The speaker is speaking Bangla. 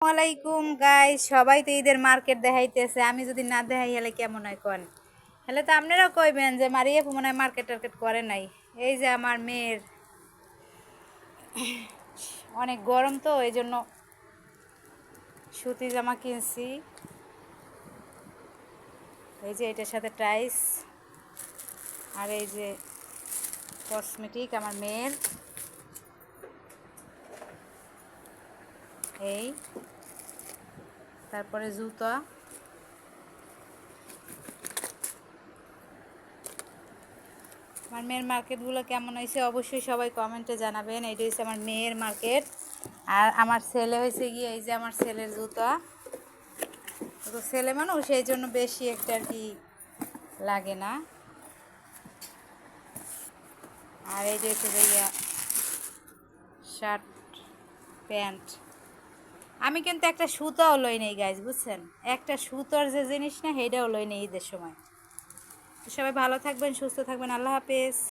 ওয়ালাইকুম গাইস, সবাই তো ঈদের মার্কেট দেখাইতেছে। আমি যদি না দেখাই হলে কেমন হয় কোন? হলে তো আপনারা কইবেন যে মারিয়া মনে হয় মার্কেট টার্কেট করে নাই। এই যে আমার মেয়ের অনেক গরম, তো এই জন্য সুতি জামা কিনছি। এই যে এটার সাথে টাইস, আর এই যে কসমেটিক আমার মেয়ের। এই তারপরে জুতা। আমার মেয়ের মার্কেটগুলো কেমন হয়েছে অবশ্যই সবাই কমেন্টে জানাবেন। এইটা হচ্ছে আমার মেয়ের মার্কেট। আর আমার ছেলে হয়েছে গিয়ে এই যে আমার ছেলের জুতা। তো ছেলে মানুষ, সেই জন্য বেশি একটা আর কি লাগে না। আর এই যে হচ্ছে যে শার্ট প্যান্ট। আমি কিন্তু একটা সুতাও লই নেই গাইজ, বুঝছেন? একটা সুতোর যে জিনিস না, সেইটাও লই নেই ঈদের সময়। তো সবাই ভালো থাকবেন, সুস্থ থাকবেন। আল্লাহ হাফেজ।